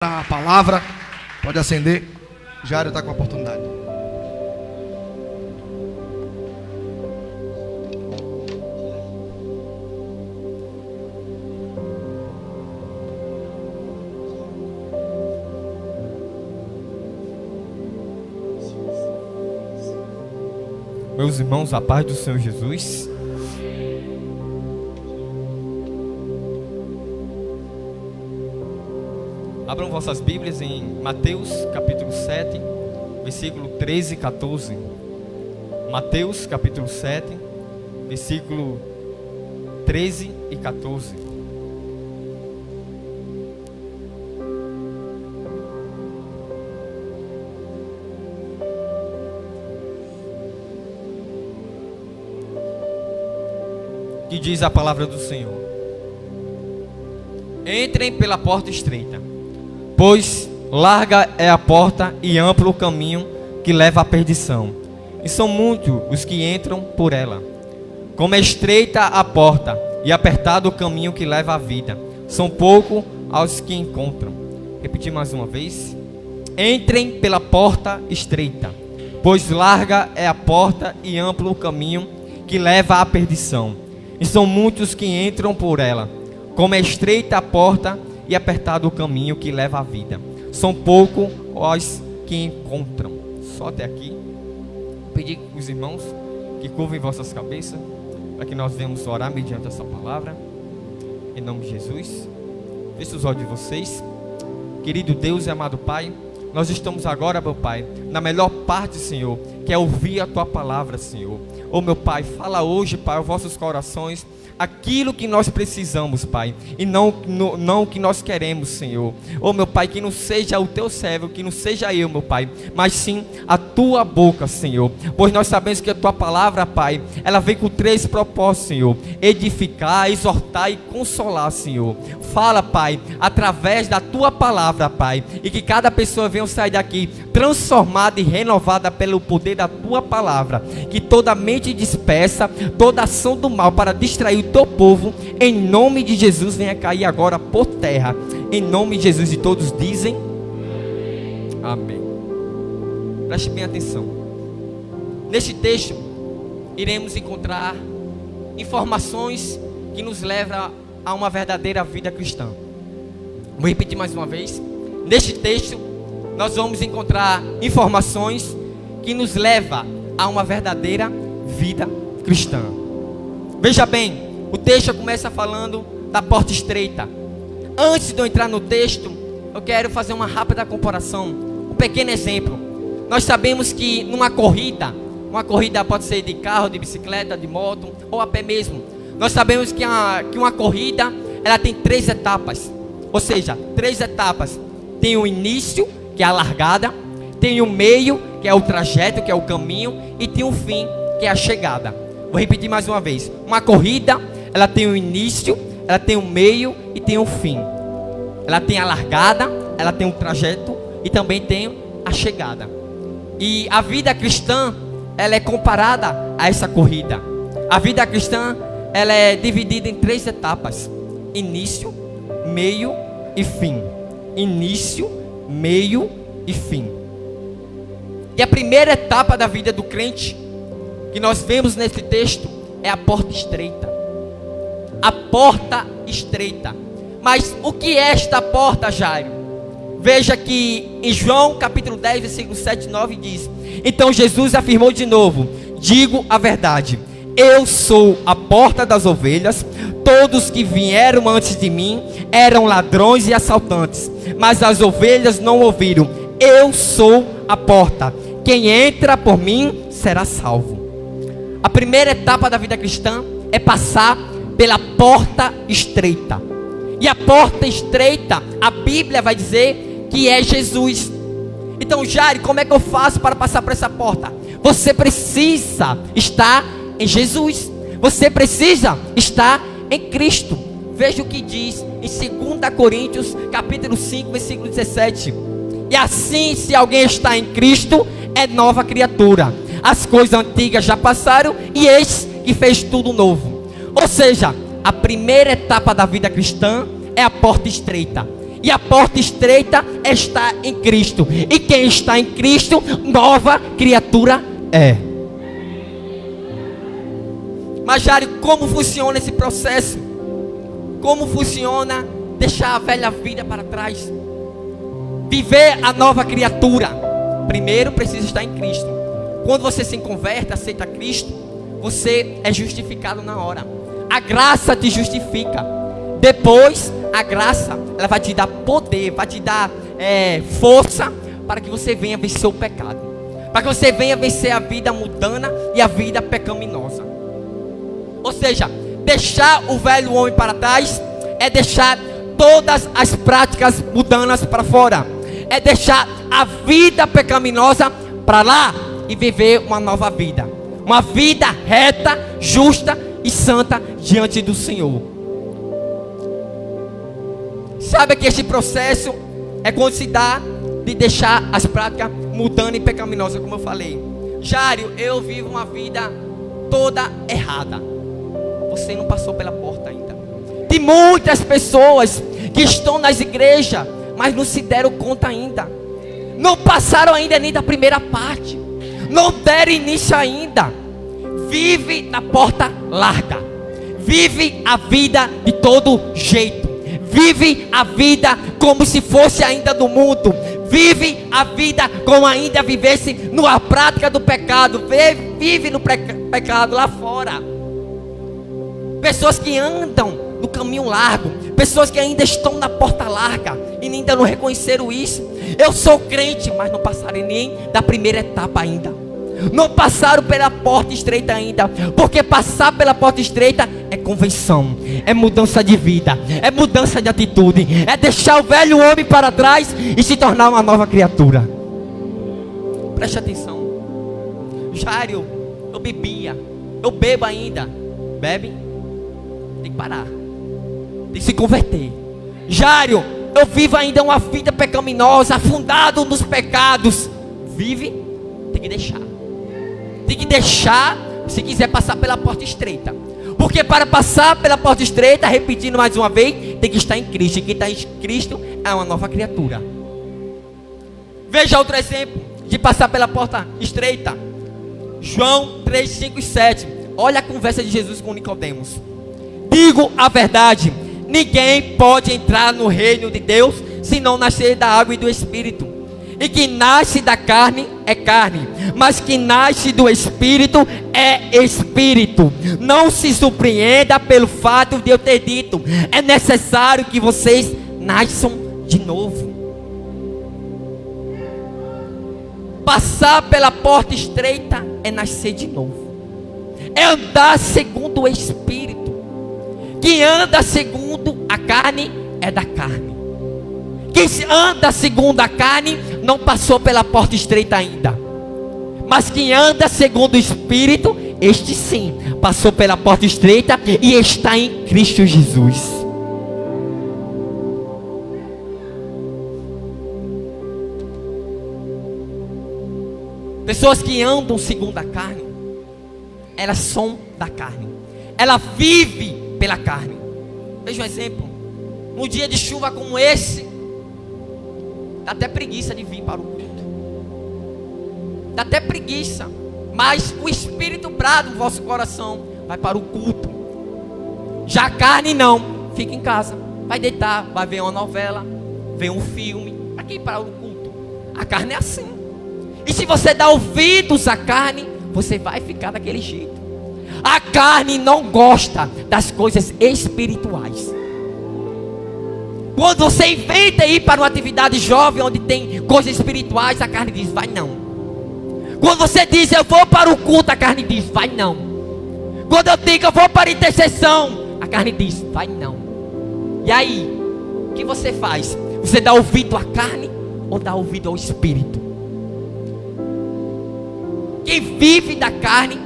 A palavra, pode acender. Jário está com a oportunidade. Meus irmãos, a paz do Senhor Jesus. Abram vossas Bíblias em Mateus capítulo 7, versículo 13 e 14. Mateus capítulo 7, versículo 13 e 14. Que diz a palavra do Senhor: Entrem pela porta estreita, pois larga é a porta e amplo o caminho que leva à perdição, e são muitos os que entram por ela. Como é estreita a porta e apertado o caminho que leva à vida, são poucos os que encontram. Repetir mais uma vez: Entrem pela porta estreita, pois larga é a porta e amplo o caminho que leva à perdição, e são muitos que entram por ela. Como é estreita a porta e apertado o caminho que leva à vida, são poucos os que encontram. Só até aqui. Pedir os irmãos que curvem vossas cabeças, para que nós venhamos orar mediante essa palavra, em nome de Jesus. Feche os olhos de vocês. Querido Deus e amado Pai, nós estamos agora, meu Pai, na melhor parte, Senhor, que é ouvir a Tua palavra, Senhor. Oh, meu Pai, fala hoje, Pai, aos vossos corações aquilo que nós precisamos, Pai, e não o que nós queremos, Senhor. Oh, meu Pai, que não seja o Teu servo, que não seja eu, meu Pai, mas sim a Tua boca, Senhor. Pois nós sabemos que a Tua palavra, Pai, ela vem com 3 propósitos, Senhor: edificar, exortar e consolar, Senhor. Fala, Pai, através da Tua palavra, Pai, e que cada pessoa venha sair daqui transformada e renovada pelo poder da Tua palavra. Que toda mente dispersa, toda ação do mal para distrair o Teu povo, em nome de Jesus, venha cair agora por terra, em nome de Jesus. E todos dizem amém. Preste bem atenção. Neste texto iremos encontrar informações que nos levam a uma verdadeira vida cristã. Vou repetir mais uma vez. Neste texto nós vamos encontrar informações que nos levam a uma verdadeira vida cristã. Veja bem, o texto começa falando da porta estreita. Antes de eu entrar no texto, eu quero fazer uma rápida comparação, um pequeno exemplo. Nós sabemos que numa corrida, uma corrida pode ser de carro, de bicicleta, de moto ou a pé mesmo. Nós sabemos que uma corrida, ela tem 3 etapas. Ou seja, 3 etapas. Tem o início, que é a largada. Tem o meio, que é o trajeto, que é o caminho. E tem o fim, que é a chegada. Vou repetir mais uma vez. Uma corrida, ela tem o início, ela tem o meio e tem o fim. Ela tem a largada, ela tem o trajeto e também tem a chegada. E a vida cristã, ela é comparada a essa corrida. A vida cristã, ela é dividida em 3 etapas: início, meio e fim. Início, meio e fim. E a primeira etapa da vida do crente que nós vemos nesse texto é a porta estreita. A porta estreita. Mas o que é esta porta, Jairo? Veja que em João capítulo 10, versículo 7 e 9 diz: Então Jesus afirmou de novo: Digo a verdade, eu sou a porta das ovelhas. Todos que vieram antes de mim eram ladrões e assaltantes, mas as ovelhas não ouviram. Eu sou a porta. Quem entra por mim será salvo. A primeira etapa da vida cristã é passar pela porta estreita. E a porta estreita, a Bíblia vai dizer que é Jesus. Então, Jair, como é que eu faço para passar por essa porta? Você precisa estar em Jesus. Você precisa estar em Cristo. Veja o que diz em 2 Coríntios capítulo 5, versículo 17. E assim, se alguém está em Cristo, é nova criatura. As coisas antigas já passaram e eis que fez tudo novo. Ou seja, a primeira etapa da vida cristã é a porta estreita. E a porta estreita está em Cristo. E quem está em Cristo, nova criatura é. Mas Jário, como funciona esse processo? Como funciona deixar a velha vida para trás? Viver a nova criatura. Primeiro precisa estar em Cristo. Quando você se converte, aceita Cristo, você é justificado na hora. A graça te justifica. Depois, a graça, ela vai te dar poder, vai te dar força para que você venha vencer o pecado, para que você venha vencer a vida mundana e a vida pecaminosa. Ou seja, deixar o velho homem para trás é deixar todas as práticas mundanas para fora, é deixar a vida pecaminosa para lá e viver uma nova vida, uma vida reta, justa e santa diante do Senhor. Sabe que esse processo é quando se dá de deixar as práticas mundanas e pecaminosas, como eu falei. Jário, eu vivo uma vida toda errada. Você não passou pela porta ainda. Tem muitas pessoas que estão nas igrejas, mas não se deram conta ainda. Não passaram ainda nem da primeira parte. Não deram início ainda. Vive na porta larga. Vive a vida de todo jeito. Vive a vida como se fosse ainda do mundo. Vive a vida como ainda vivesse na prática do pecado. Vive no pecado lá fora. Pessoas que andam no caminho largo, pessoas que ainda estão na porta larga e ainda não reconheceram isso. Eu sou crente, mas não passaram nem da primeira etapa ainda. Não passaram pela porta estreita ainda. Porque passar pela porta estreita é conversão, é mudança de vida, é mudança de atitude, é deixar o velho homem para trás e se tornar uma nova criatura. Preste atenção. Jário, eu bebia, eu bebo ainda. Bebe? Tem que parar, tem que se converter. Jário, eu vivo ainda uma vida pecaminosa, afundado nos pecados. Vive? Tem que deixar. Tem que deixar se quiser passar pela porta estreita. Porque para passar pela porta estreita, repetindo mais uma vez, tem que estar em Cristo. E quem está em Cristo é uma nova criatura. Veja outro exemplo de passar pela porta estreita. João 3, 5 e 7. Olha a conversa de Jesus com Nicodemos. Digo a verdade, ninguém pode entrar no reino de Deus se não nascer da água e do Espírito. E que nasce da carne é carne, mas que nasce do Espírito é Espírito. Não se surpreenda pelo fato de eu ter dito: é necessário que vocês nasçam de novo. Passar pela porta estreita é nascer de novo, é andar segundo o Espírito. Quem anda segundo a carne é da carne. Quem anda segundo a carne não passou pela porta estreita ainda. Mas quem anda segundo o Espírito, este sim passou pela porta estreita e está em Cristo Jesus. Pessoas que andam segundo a carne, elas são da carne. Ela vive pela carne. Veja um exemplo. Um dia de chuva como esse, dá até preguiça de vir para o culto. Dá até preguiça. Mas o Espírito brada no vosso coração, vai para o culto. Já a carne não, fica em casa. Vai deitar, vai ver uma novela, ver um filme. Para que ir para o culto? A carne é assim. E se você dá ouvidos à carne, você vai ficar daquele jeito. A carne não gosta das coisas espirituais. Quando você inventa ir para uma atividade jovem onde tem coisas espirituais, a carne diz: vai não. Quando você diz: eu vou para o culto, a carne diz: vai não. Quando eu digo: eu vou para a intercessão, a carne diz: vai não. E aí, o que você faz? Você dá ouvido à carne ou dá ouvido ao Espírito? Quem vive da carne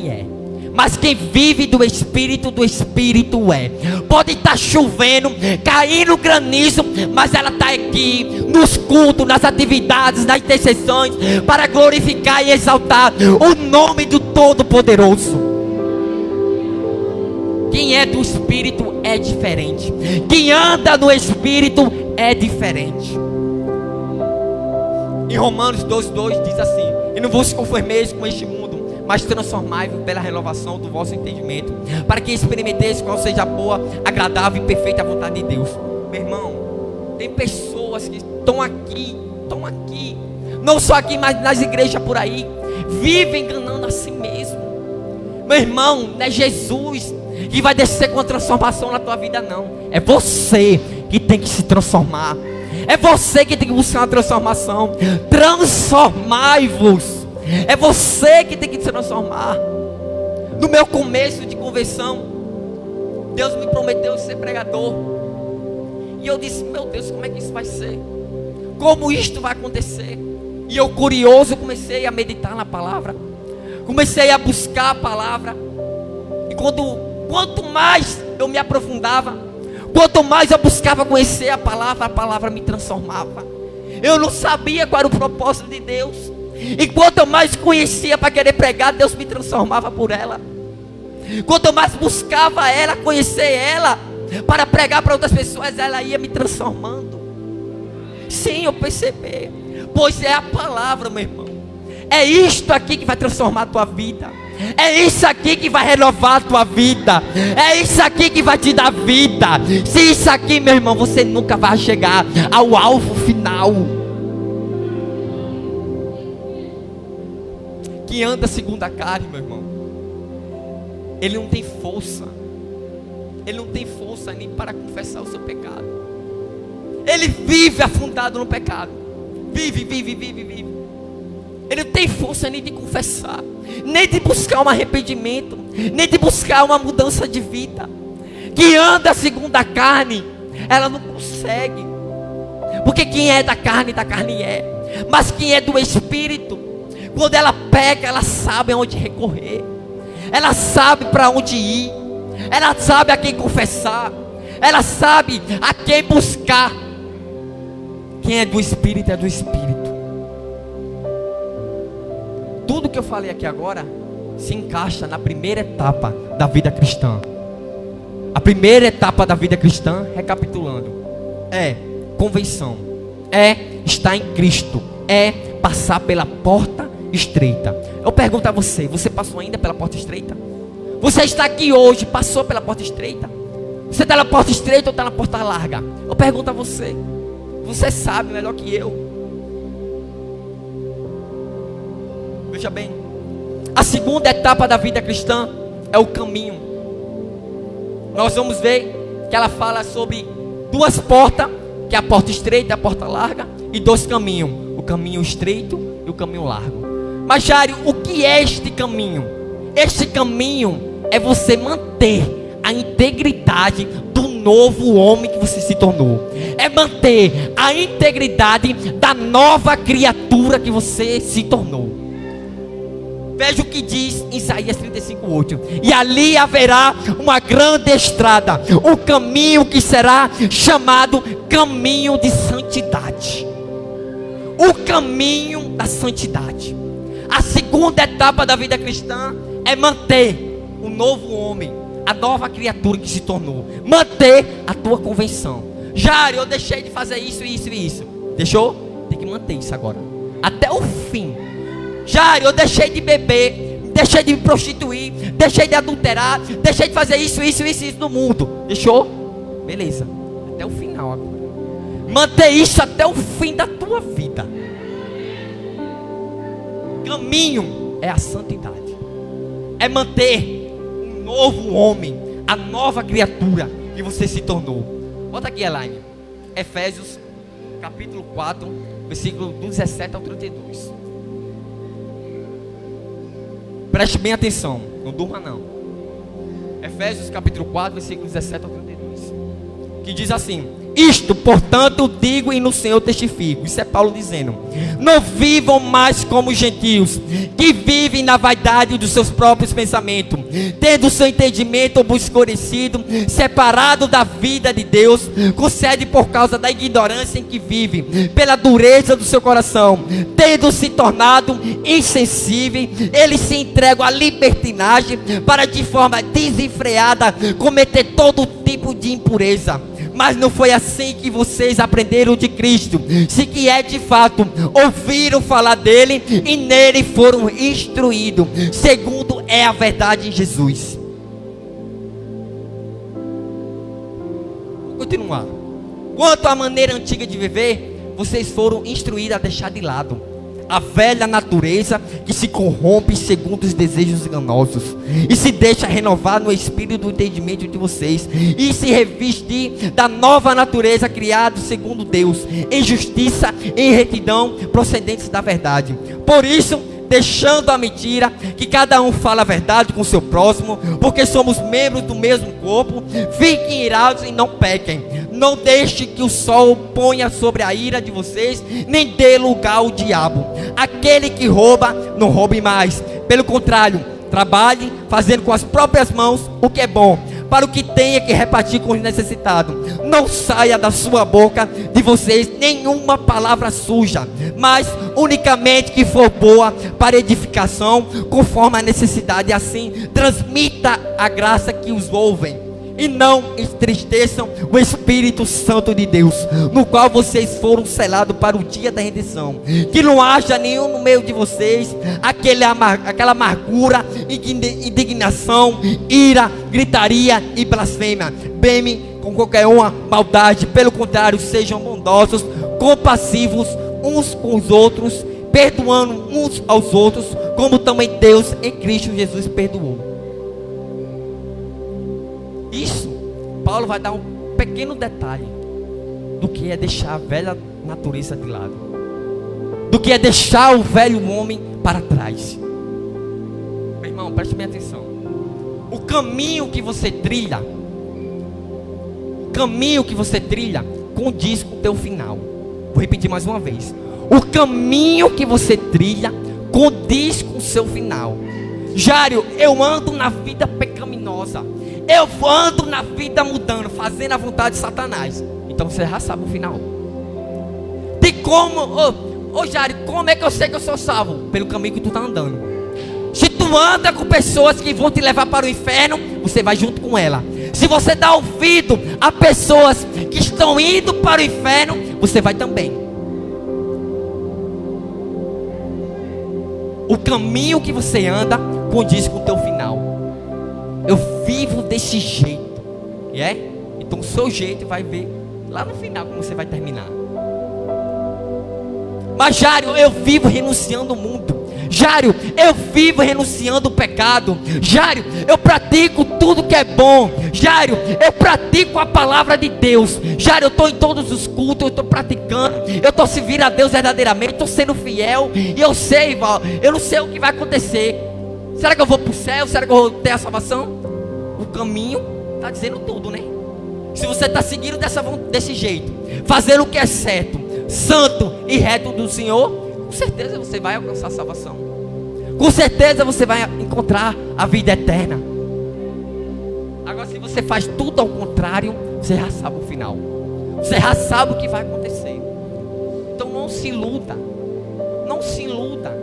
é. Mas quem vive do Espírito é. Pode estar chovendo, caindo granizo, mas ela está aqui nos cultos, nas atividades, nas intercessões, para glorificar e exaltar o nome do Todo-Poderoso. Quem é do Espírito é diferente. Quem anda no Espírito é diferente. Em Romanos 12:2 diz assim: e não vos conformeis com este mundo, mas transformai-vos pela renovação do vosso entendimento, para que experimenteis qual seja a boa, agradável e perfeita vontade de Deus. Meu irmão, tem pessoas que estão aqui, não só aqui, mas nas igrejas por aí, vivem enganando a si mesmo. Meu irmão, não é Jesus que vai descer com a transformação na tua vida, não. É você que tem que se transformar. É você que tem que buscar uma transformação. Transformai-vos. É você que tem que se transformar. No meu começo de conversão, Deus me prometeu ser pregador. E eu disse: meu Deus, como é que isso vai ser? Como isto vai acontecer? E eu, curioso, comecei a meditar na palavra. Comecei a buscar a palavra. E quanto mais eu me aprofundava, quanto mais eu buscava conhecer a palavra me transformava. Eu não sabia qual era o propósito de Deus. E quanto eu mais conhecia para querer pregar, Deus me transformava por ela. Quanto eu mais buscava ela, conhecer ela, para pregar para outras pessoas, ela ia me transformando. Sim, eu percebi. Pois é a palavra, meu irmão. É isto aqui que vai transformar a tua vida. É isso aqui que vai renovar a tua vida. É isso aqui que vai te dar vida. Se isso aqui, meu irmão, você nunca vai chegar ao alvo final. Quem anda segundo a carne, meu irmão, ele não tem força. Ele não tem força nem para confessar o seu pecado. Ele vive afundado no pecado. Vive. Ele não tem força nem de confessar, nem de buscar um arrependimento, nem de buscar uma mudança de vida. Quem anda segundo a carne, ela não consegue. Porque quem é da carne é. Mas quem é do Espírito, quando ela peca, ela sabe aonde recorrer. Ela sabe para onde ir. Ela sabe a quem confessar. Ela sabe a quem buscar. Quem é do Espírito é do Espírito. Tudo que eu falei aqui agora se encaixa na primeira etapa da vida cristã. A primeira etapa da vida cristã, recapitulando, é convenção, é estar em Cristo, é passar pela porta estreita. Eu pergunto a você: você passou ainda pela porta estreita? Você está aqui hoje, passou pela porta estreita? Você está na porta estreita ou está na porta larga? Eu pergunto a você. Você sabe melhor que eu. Veja bem, a segunda etapa da vida cristã é o caminho. Nós vamos ver que ela fala sobre duas portas, que é a porta estreita e a porta larga, e dois caminhos, o caminho estreito e o caminho largo. Mas Jário, o que é este caminho? Este caminho é você manter a integridade do novo homem que você se tornou. É manter a integridade da nova criatura que você se tornou. Veja o que diz em Isaías 35:8. E ali haverá uma grande estrada, um caminho que será chamado caminho de santidade. O caminho da santidade. A segunda etapa da vida cristã é manter o novo homem, a nova criatura que se tornou. Manter a tua convenção. Jário, eu deixei de fazer isso. Deixou? Tem que manter isso agora, até o fim. Jário, eu deixei de beber, deixei de me prostituir, deixei de adulterar, deixei de fazer isso no mundo. Deixou? Beleza. Até o final agora. Manter isso até o fim da tua vida. Caminho é a santidade. É manter um novo homem, a nova criatura que você se tornou. Bota aqui, Elaine. Efésios capítulo 4, versículo 17 ao 32. Preste bem atenção, não durma não. Efésios capítulo 4, versículo 17 ao 32. Que diz assim: Isto, portanto, digo e no Senhor testifico. Isso é Paulo dizendo: não vivam mais como os gentios, que vivem na vaidade dos seus próprios pensamentos, tendo seu entendimento obscurecido, separado da vida de Deus, concede por causa da ignorância em que vivem, pela dureza do seu coração, tendo se tornado insensíveis, eles se entregam à libertinagem para de forma desenfreada cometer todo tipo de impureza. Mas não foi assim que vocês aprenderam de Cristo, se que é de fato, ouviram falar dele e nele foram instruídos, segundo é a verdade em Jesus. Vou continuar. Quanto à maneira antiga de viver, vocês foram instruídos a deixar de lado a velha natureza que se corrompe segundo os desejos enganosos, e se deixa renovar no espírito do entendimento de vocês, e se revestir da nova natureza criada segundo Deus, em justiça e em retidão procedentes da verdade. Por isso, deixando a mentira, que cada um fala a verdade com o seu próximo, porque somos membros do mesmo corpo. Fiquem irados e não pequem. Não deixe que o sol ponha sobre a ira de vocês, nem dê lugar ao diabo. Aquele que rouba, não roube mais. Pelo contrário, trabalhe fazendo com as próprias mãos o que é bom, para o que tenha que repartir com os necessitados. Não saia da sua boca de vocês nenhuma palavra suja, mas unicamente que for boa para edificação, conforme a necessidade. Assim transmita a graça que os ouvem, e não entristeçam o Espírito Santo de Deus, no qual vocês foram selados para o dia da redenção. Que não haja nenhum no meio de vocês aquela amargura, indignação, ira, gritaria e blasfêmia, bem com qualquer uma maldade. Pelo contrário, sejam bondosos, compassivos uns com os outros, perdoando uns aos outros, como também Deus em Cristo Jesus perdoou. Isso, Paulo vai dar um pequeno detalhe do que é deixar a velha natureza de lado, do que é deixar o velho homem para trás. Meu irmão, preste bem atenção. O caminho que você trilha, condiz com o teu final. Vou repetir mais uma vez. O caminho que você trilha condiz com o seu final. Jário, eu ando na vida pecaminosa, eu ando na vida mudando, fazendo a vontade de Satanás. Então você já sabe o final. De como, Jário, como é que eu sei que eu sou salvo? Pelo caminho que tu está andando. Se tu anda com pessoas que vão te levar para o inferno, você vai junto com ela. Se você dá ouvido a pessoas que estão indo para o inferno, você vai também. O caminho que você anda condiz com o teu final. Eu vivo desse jeito, então o seu jeito vai ver lá no final como você vai terminar. Mas Jário, eu vivo renunciando o mundo. Jário, eu vivo renunciando o pecado. Jário, eu pratico tudo que é bom. Jário, eu pratico a palavra de Deus. Jário, eu estou em todos os cultos, eu estou praticando, eu estou servindo a Deus verdadeiramente, estou sendo fiel. E eu sei, eu não sei o que vai acontecer. Será que eu vou para o céu? Será que eu vou ter a salvação? O caminho está dizendo tudo, né? Se você está seguindo desse jeito, fazendo o que é certo, santo e reto do Senhor, com certeza você vai alcançar a salvação. Com certeza você vai encontrar a vida eterna. Agora, se você faz tudo ao contrário, você já sabe o final. Você já sabe o que vai acontecer. Então não se iluda. Não se iluda.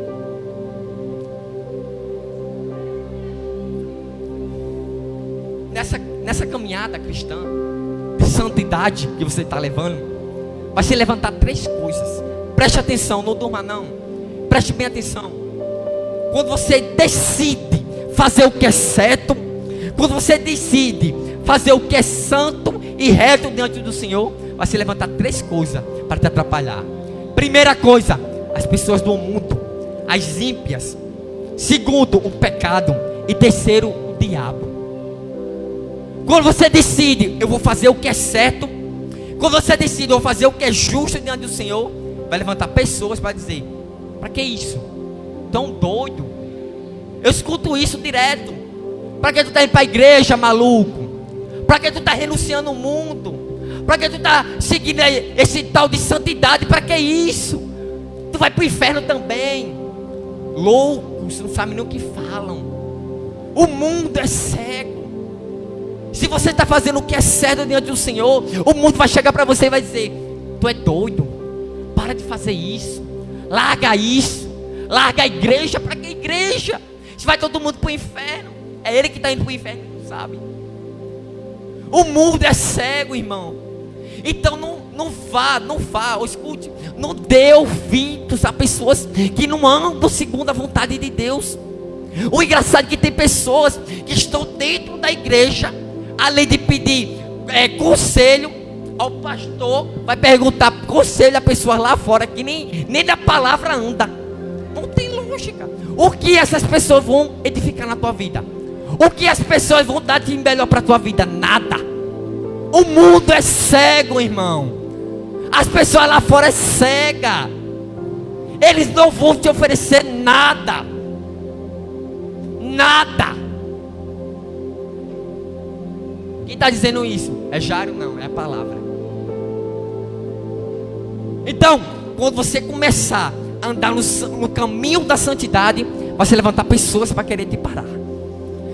Nessa caminhada cristã de santidade que você está levando, vai se levantar 3 coisas. Preste atenção, não durma não. Preste bem atenção. Quando você decide fazer o que é certo, quando você decide fazer o que é santo e reto diante do Senhor, vai se levantar 3 coisas para te atrapalhar. Primeira coisa, as pessoas do mundo, as ímpias. Segundo, o pecado. E terceiro, o diabo. Quando você decide, eu vou fazer o que é certo, quando você decide, eu vou fazer o que é justo diante do Senhor, vai levantar pessoas para dizer: para que isso? Tão doido. Eu escuto isso direto. Para que tu está indo para a igreja, maluco? Para que tu está renunciando o mundo? Para que tu está seguindo esse tal de santidade? Para que isso? Tu vai para o inferno também. Loucos, não sabem nem o que falam. O mundo é cego. Se você está fazendo o que é certo diante do Senhor, o mundo vai chegar para você e vai dizer: tu é doido, para de fazer isso, larga isso, larga a igreja. Para que igreja? Se vai todo mundo para o inferno. É ele que está indo para o inferno, não sabe. O mundo é cego, irmão. Então não vá, escute, não dê ouvidos a pessoas que não andam segundo a vontade de Deus. O engraçado é que tem pessoas que estão dentro da igreja, além de pedir conselho ao pastor, vai perguntar conselho a pessoas lá fora que nem da palavra anda. Não tem lógica. O que essas pessoas vão edificar na tua vida? O que as pessoas vão dar de melhor para a tua vida? Nada. O mundo é cego, irmão. As pessoas lá fora é cega. Eles não vão te oferecer nada. Nada. Quem está dizendo isso? É Jário? Não, é a palavra. Então, quando você começar a andar no caminho da santidade, vai se levantar pessoas para querer te parar.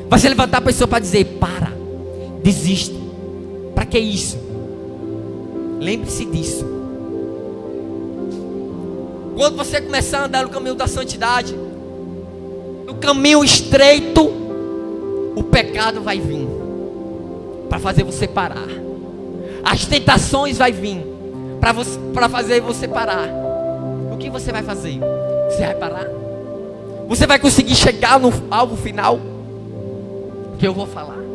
Vai se levantar pessoas para dizer: para, desiste. Para que isso? Lembre-se disso. Quando você começar a andar no caminho da santidade, no caminho estreito, o pecado vai vir para fazer você parar. As tentações vai vir para fazer você parar. O que você vai fazer? Você vai parar? Você vai conseguir chegar no alvo final? Que eu vou falar.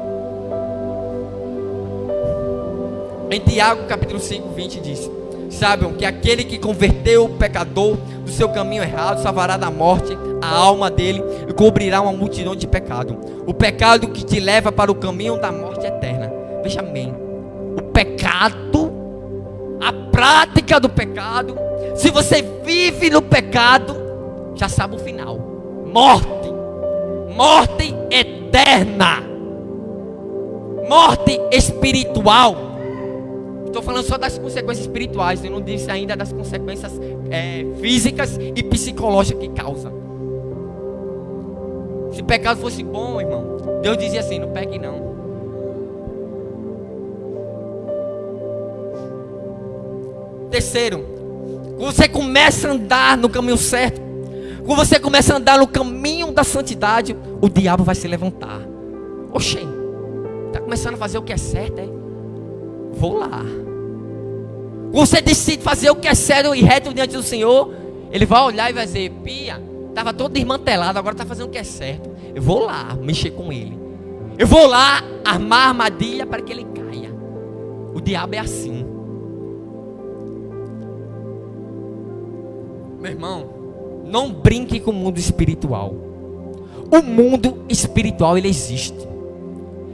Em Tiago capítulo 5, 20 diz: saibam que aquele que converteu o pecador do seu caminho errado salvará da morte a alma dele e cobrirá uma multidão de pecado. O pecado que te leva para o caminho da morte eterna. Veja bem, o pecado, a prática do pecado, se você vive no pecado, já sabe o final: morte, morte eterna, morte espiritual. Estou falando só das consequências espirituais. Eu não disse ainda das consequências físicas e psicológicas que causa. Se pecado fosse bom, irmão, Deus dizia assim: não pegue não. Terceiro, quando você começa a andar no caminho certo, quando você começa a andar no caminho da santidade, o diabo vai se levantar. Oxê, está começando a fazer o que é certo, é? Vou lá. Você decide fazer o que é sério e reto diante do Senhor, Ele vai olhar e vai dizer: Pia, estava todo desmantelado, agora está fazendo o que é certo. Eu vou lá mexer com ele. Eu vou lá armar a armadilha para que ele caia. O diabo é assim. Meu irmão, não brinque com o mundo espiritual. O mundo espiritual, ele existe.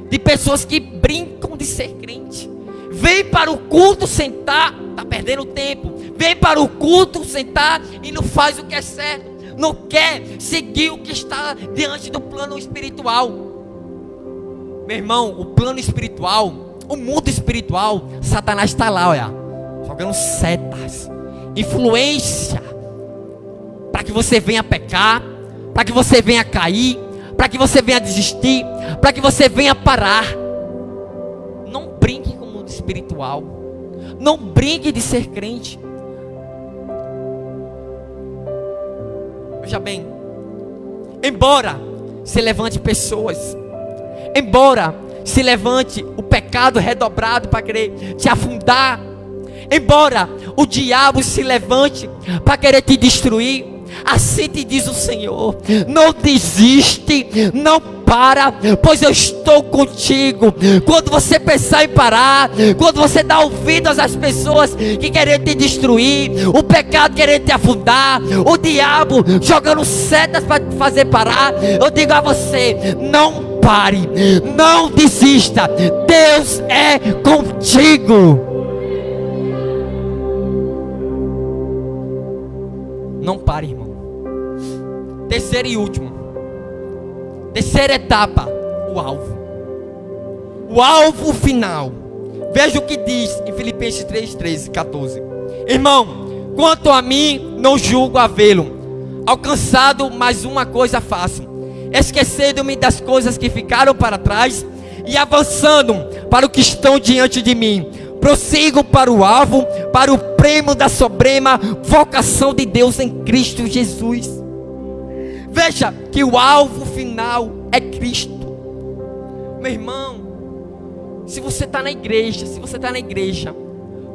De pessoas que brincam de ser crente. Vem para o culto sentar, está perdendo tempo. Vem para o culto sentar e não faz o que é certo. Não quer seguir o que está diante do plano espiritual. Meu irmão, o plano espiritual, o mundo espiritual, Satanás está lá, olha, jogando setas, influência, para que você venha pecar, para que você venha cair, para que você venha desistir, para que você venha parar. Não brinque com o mundo espiritual. Não brinque de ser crente. Veja bem, embora se levante pessoas, embora se levante o pecado redobrado para querer te afundar, embora o diabo se levante para querer te destruir, assim te diz o Senhor: não desiste, não para, pois eu estou contigo. Quando você pensar em parar, quando você dá ouvidos às pessoas que querem te destruir, o pecado querendo te afundar, o diabo jogando setas para te fazer parar, eu digo a você: não pare, não desista, Deus é contigo. Não pare, irmão. Terceiro e último, terceira etapa, o alvo. O alvo final. Veja o que diz em Filipenses 3, 13, 14. Irmão, quanto a mim, não julgo havê-lo alcançado, mas uma coisa faço, esquecendo-me das coisas que ficaram para trás e avançando para o que estão diante de mim, prossigo para o alvo, para o prêmio da suprema vocação de Deus em Cristo Jesus. Veja que o alvo final é Cristo. Meu irmão, se você está na igreja,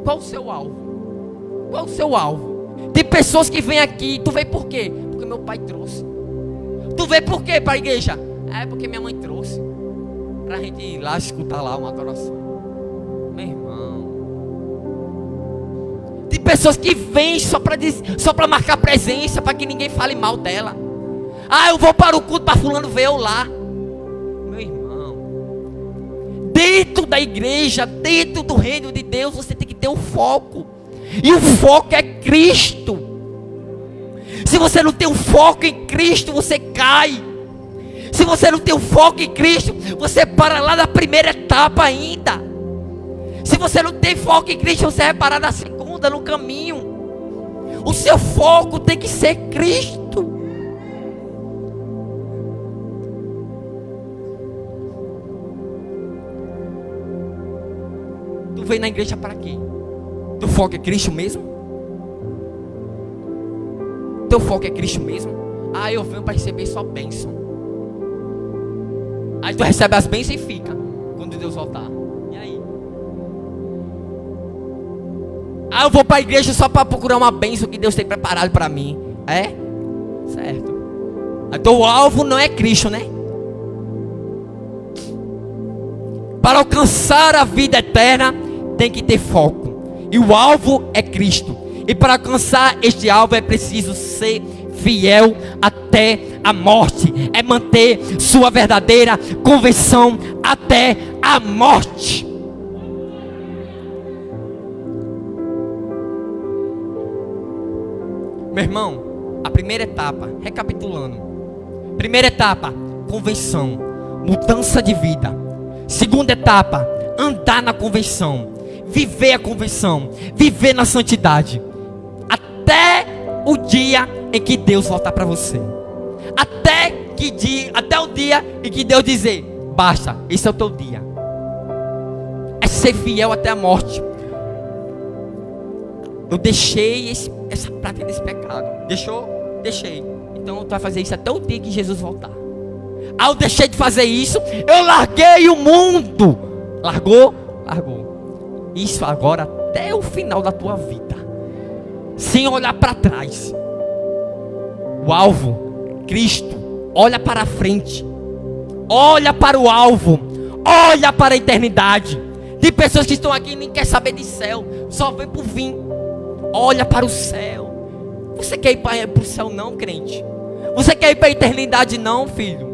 qual o seu alvo? Qual o seu alvo? Tem pessoas que vêm aqui, tu veio por quê? Porque meu pai trouxe. Tu veio por quê para a igreja? É porque minha mãe trouxe, para a gente ir lá escutar lá uma adoração. Meu irmão, tem pessoas que vêm só para marcar presença, para que ninguém fale mal dela. Ah, eu vou para o culto para fulano ver eu lá. Meu irmão, dentro da igreja, dentro do reino de Deus, você tem que ter um foco. E o foco é Cristo. Se você não tem um foco em Cristo, você cai. Se você não tem um foco em Cristo, você para lá na primeira etapa ainda. Se você não tem foco em Cristo, você vai parar na segunda, no caminho. O seu foco tem que ser Cristo. Tu veio na igreja para quê? Teu foco é Cristo mesmo? Teu foco é Cristo mesmo? Ah, eu venho para receber só bênção. Aí tu recebe as bênçãos e fica, quando Deus voltar. E aí? Ah, eu vou para a igreja só para procurar uma bênção que Deus tem preparado para mim. É? Certo. Então o alvo não é Cristo, né? Para alcançar a vida eterna, tem que ter foco. E o alvo é Cristo. E para alcançar este alvo é preciso ser fiel até a morte. É manter sua verdadeira convicção até a morte. Meu irmão, a primeira etapa, recapitulando. Primeira etapa, convenção, mudança de vida. Segunda etapa, andar na convenção. Viver a convenção, viver na santidade, até o dia em que Deus voltar para você, até o dia em que Deus dizer, basta, esse é o teu dia. É ser fiel até a morte. Eu deixei essa prática desse pecado. Deixei. Então tu vai fazer isso até o dia que Jesus voltar. Ah, eu deixei de fazer isso, eu larguei o mundo. Largou. Isso agora até o final da tua vida, sem olhar para trás. O alvo, Cristo. Olha para frente, olha para o alvo, olha para a eternidade. Tem pessoas que estão aqui e nem quer saber de céu, só vem por vir. Olha para o céu. Você quer ir para o céu não, crente? Você quer ir para a eternidade não, filho?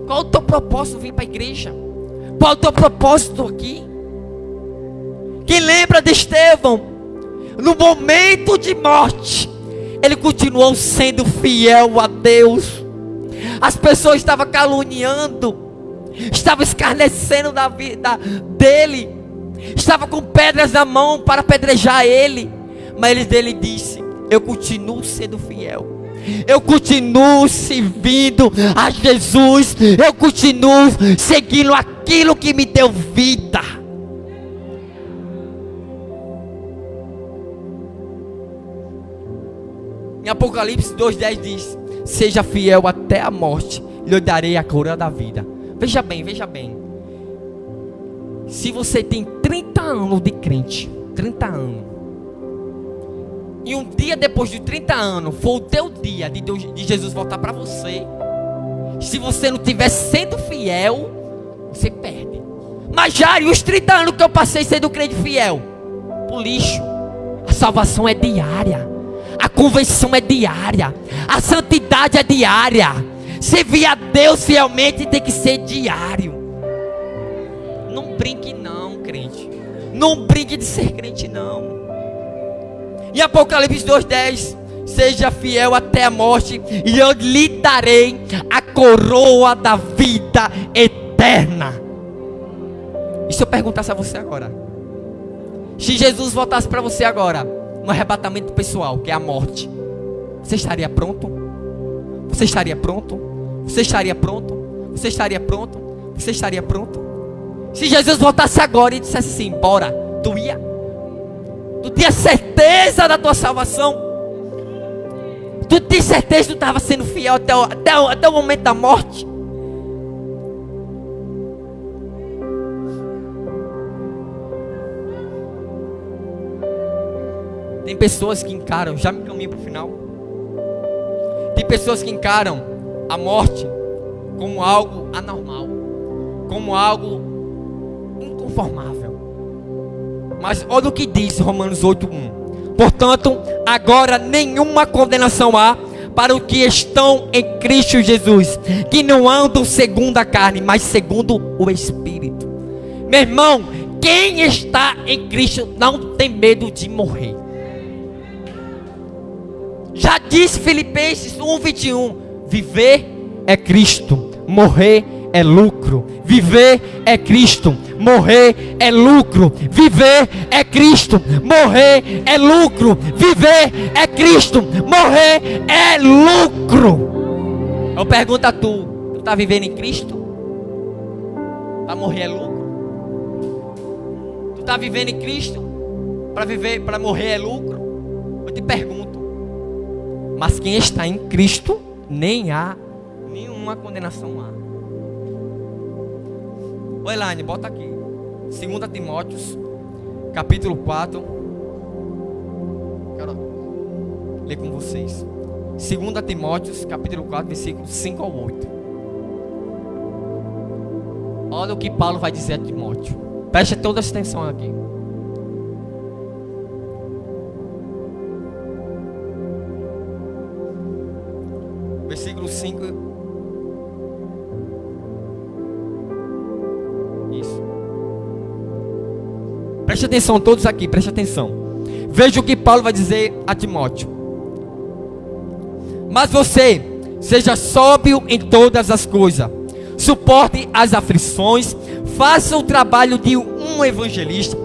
Qual o teu propósito vir para a igreja? Qual o teu propósito aqui? Quem lembra de Estevão? No momento de morte, ele continuou sendo fiel a Deus. As pessoas estavam caluniando, estavam escarnecendo da vida dele, estavam com pedras na mão para apedrejar ele. Mas ele disse, eu continuo sendo fiel, eu continuo servindo a Jesus, eu continuo seguindo aquilo que me deu vida. Em Apocalipse 2:10 diz, seja fiel até a morte, lhe darei a coroa da vida. Veja bem, se você tem 30 anos de crente, 30 anos, e um dia depois de 30 anos for o teu dia de Jesus voltar para você, se você não estiver sendo fiel, você perde. Mas já os 30 anos que eu passei sendo crente fiel, pro lixo. A salvação é diária, a conversão é diária, a santidade é diária. Servir a Deus fielmente tem que ser diário. Não brinque não, crente. Não brinque de ser crente não. Em Apocalipse 2:10, seja fiel até a morte, e eu lhe darei a coroa da vida eterna. se eu perguntasse a você agora? Se Jesus voltasse para você agora, no arrebatamento pessoal, que é a morte, você estaria pronto? Você estaria pronto? Você estaria pronto? Você estaria pronto? Você estaria pronto? Se Jesus voltasse agora e dissesse assim, bora, tu ia? Tu tinha certeza da tua salvação? Tu tinha certeza que tu estava sendo fiel até o momento da morte? Tem pessoas que encaram, já me caminho para o final. Tem pessoas que encaram a morte como algo anormal, como algo inconformável. Mas olha o que diz Romanos 8:1. Portanto, agora nenhuma condenação há para os que estão em Cristo Jesus, que não andam segundo a carne, mas segundo o Espírito. Meu irmão, quem está em Cristo não tem medo de morrer. Já disse Filipenses 1:21, viver é Cristo, morrer é lucro. Viver é Cristo, morrer é lucro. Viver é Cristo, morrer é lucro. Viver é Cristo, morrer é lucro. Eu pergunto a tu está vivendo em Cristo? Para morrer é lucro? Tu está vivendo em Cristo? Para morrer é lucro? Eu te pergunto. Mas quem está em Cristo, nem há nenhuma condenação há. Ô Elaine, bota aqui 2 Timóteos capítulo 4. Quero ler com vocês 2 Timóteos capítulo 4, versículos 5 ao 8. Olha o que Paulo vai dizer a Timóteo. Preste toda a atenção aqui. Versículo 5. Isso. Preste atenção todos aqui, preste atenção. Veja o que Paulo vai dizer a Timóteo. Mas você seja sóbrio em todas as coisas, suporte as aflições, faça o trabalho de um evangelista,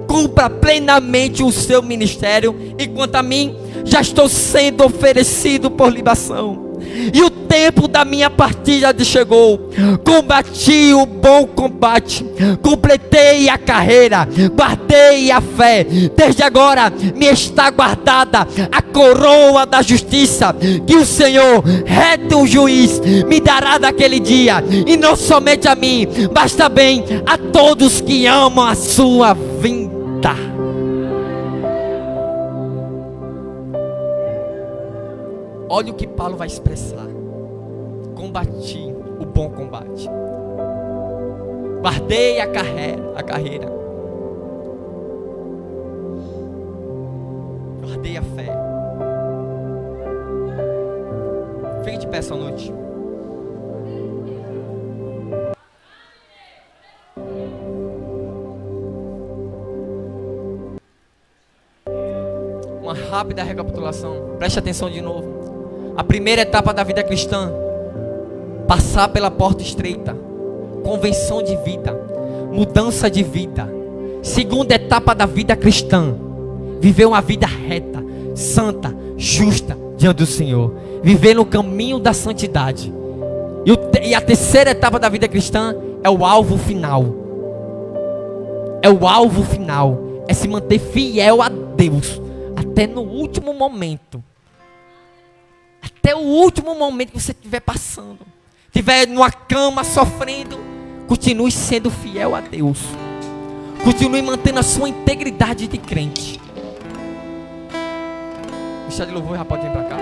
cumpra plenamente o seu ministério. Enquanto a mim, já estou sendo oferecido por libação, e o tempo da minha partida chegou. Combati o bom combate, completei a carreira, guardei a fé. Desde agora me está guardada a coroa da justiça, que o Senhor, reto juiz, me dará naquele dia, e não somente a mim, mas também a todos que amam a sua vinda. Olha o que Paulo vai expressar. Combati o bom combate, guardei a carreira, guardei a fé. Fique de pé essa noite. Uma rápida recapitulação. Preste atenção de novo. A primeira etapa da vida cristã: passar pela porta estreita, convenção de vida, mudança de vida. Segunda etapa da vida cristã: viver uma vida reta, santa, justa diante do Senhor, viver no caminho da santidade. E a terceira etapa da vida cristã é o alvo final. É o alvo final, é se manter fiel a Deus até no último momento. Até o último momento que você estiver passando, estiver numa cama sofrendo, continue sendo fiel a Deus. Continue mantendo a sua integridade de crente. O chá de louvor já pode vir para cá.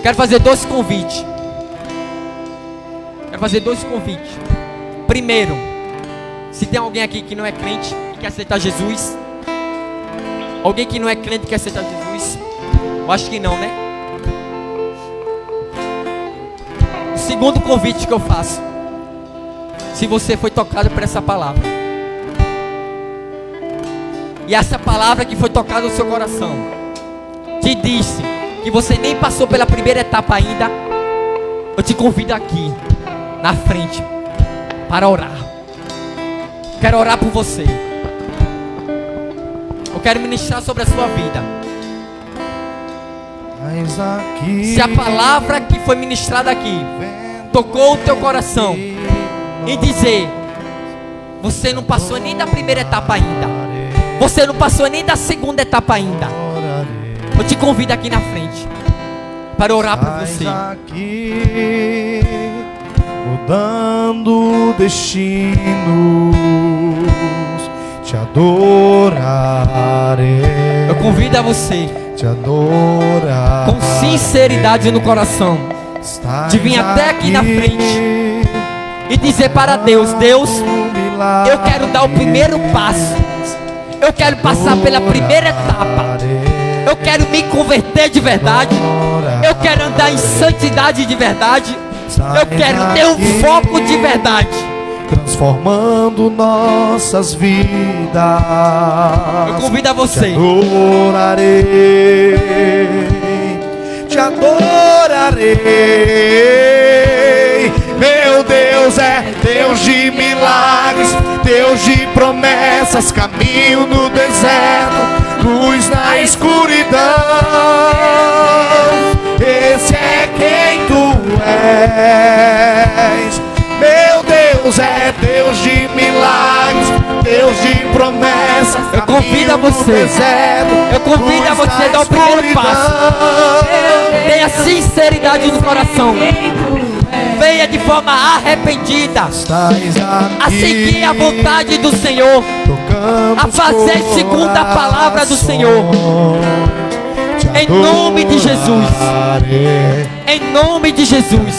Quero fazer dois convites. Primeiro, se tem alguém aqui que não é crente e quer aceitar Jesus. Alguém que não é crente quer aceitar Jesus? Eu acho que não, né? O segundo convite que eu faço: se você foi tocado por essa palavra, e essa palavra que foi tocada no seu coração te disse que você nem passou pela primeira etapa ainda, eu te convido aqui na frente para orar. Quero orar por você. Eu quero ministrar sobre a sua vida. Se a palavra que foi ministrada aqui tocou o teu coração e dizer: você não passou nem da primeira etapa ainda, você não passou nem da segunda etapa ainda, eu te convido aqui na frente para orar por você. Aqui, mudando destinos, te adorarei. Eu convido a você, te adorar, com sinceridade no coração, de vir até aqui na frente e dizer para Deus: Deus, eu quero dar o primeiro passo, eu quero passar pela primeira etapa, eu quero me converter de verdade, eu quero andar em santidade de verdade, eu quero ter um foco de verdade, transformando nossas vidas. Eu convido a você. Te adorarei. Meu Deus é Deus de milagres, Deus de promessas, caminho no deserto, luz na escuridão. Esse é quem tu és. Meu Deus é Deus de milagres, Deus de promessas. Eu convido a você, eu convido a você a dar o primeiro passo. Tenha sinceridade no coração, venha de forma arrependida a seguir a vontade do Senhor, a fazer segundo a palavra do Senhor. Em nome de Jesus, em nome de Jesus.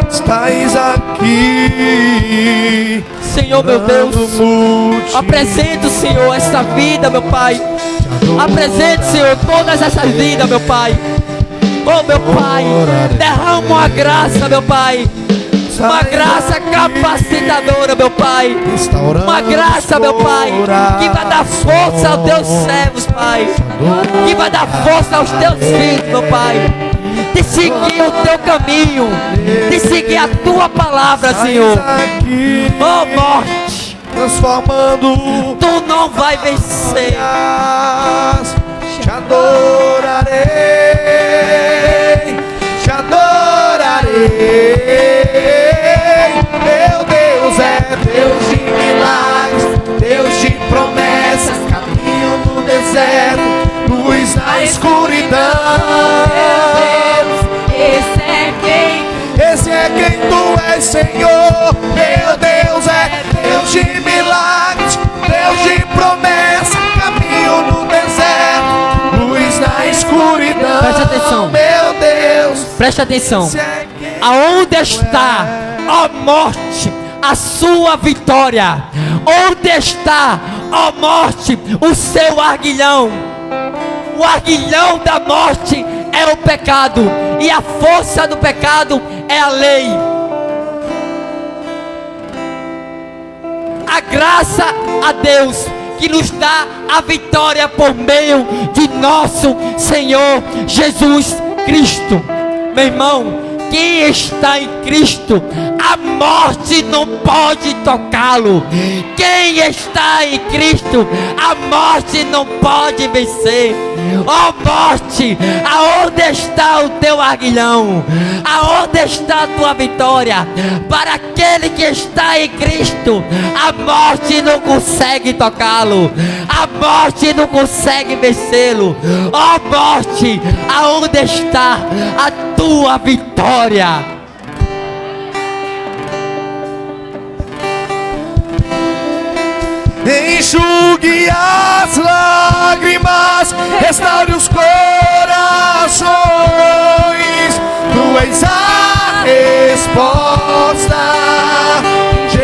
Estás aqui, Senhor meu Deus, apresento, Senhor, esta vida, meu Pai. Apresento, Senhor, todas essas vidas, meu Pai. Oh, meu Pai, derrama uma graça, meu Pai, uma graça capacitadora, meu Pai, uma graça, meu Pai, que vai dar força aos teus servos, Pai, que vai dar força aos teus filhos, meu Pai, de seguir o teu caminho, de seguir a tua palavra, Senhor. Oh, morte, transformando, tu não vai vencer. Te adorarei, te adorarei. Meu Deus é Deus de milagres, Deus de promessas, caminho no deserto, luz na escuridão. Esse é quem tu és, Senhor. Meu Deus é Deus de milagres, Deus de promessa, caminho no deserto, luz na escuridão. Preste atenção. Meu Deus, preste atenção. Aonde está, ó morte, a sua vitória? Onde está, ó morte, o seu arguilhão? O arguilhão da morte é o pecado, e a força do pecado é a lei. A graça a Deus que nos dá a vitória por meio de nosso Senhor Jesus Cristo. Meu irmão, quem está em Cristo, a morte não pode tocá-lo. Quem está em Cristo, a morte não pode vencer. Ó morte, aonde está o teu arguilhão? Aonde está a tua vitória? Para aquele que está em Cristo, a morte não consegue tocá-lo, a morte não consegue vencê-lo. Ó morte, aonde está a tua vitória? enxugue as lágrimas, restaure os corações. Tu és a resposta, Jesus.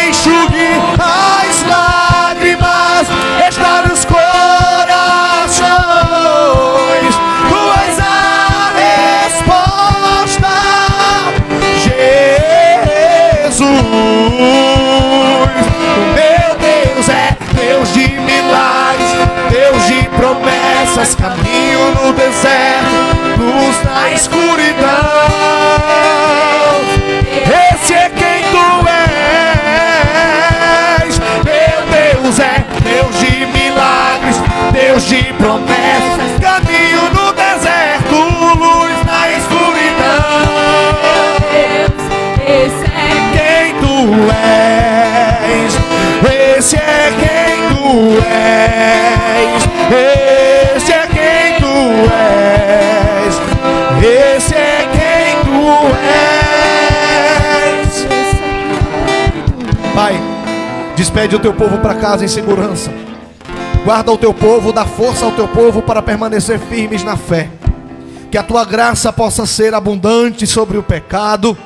Enxugue as lágrimas, restaure os corações. Tu és a resposta, Jesus. Meu Deus é Deus de milagres, Deus de promessas, caminho no deserto, na escuridão. Esse é quem tu és. Meu Deus é Deus de milagres, Deus de promessas, caminho no deserto, luz na escuridão. Esse é Quem tu és, esse é quem tu és, esse é quem tu és, esse é quem tu és. Pai, despede o teu povo para casa em segurança. Guarda o teu povo, dá força ao teu povo para permanecer firmes na fé. Que a tua graça possa ser abundante sobre o pecado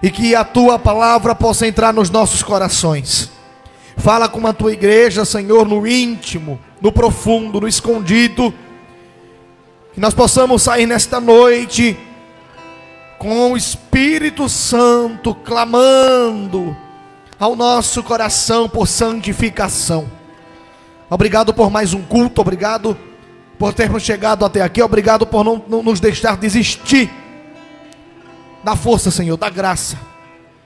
e que a tua palavra possa entrar nos nossos corações. Fala com a tua igreja, Senhor, no íntimo, no profundo, no escondido. Que nós possamos sair nesta noite com o Espírito Santo clamando ao nosso coração por santificação. Obrigado por mais um culto, obrigado por termos chegado até aqui, obrigado por não nos deixar desistir. Dá força, Senhor, dá graça.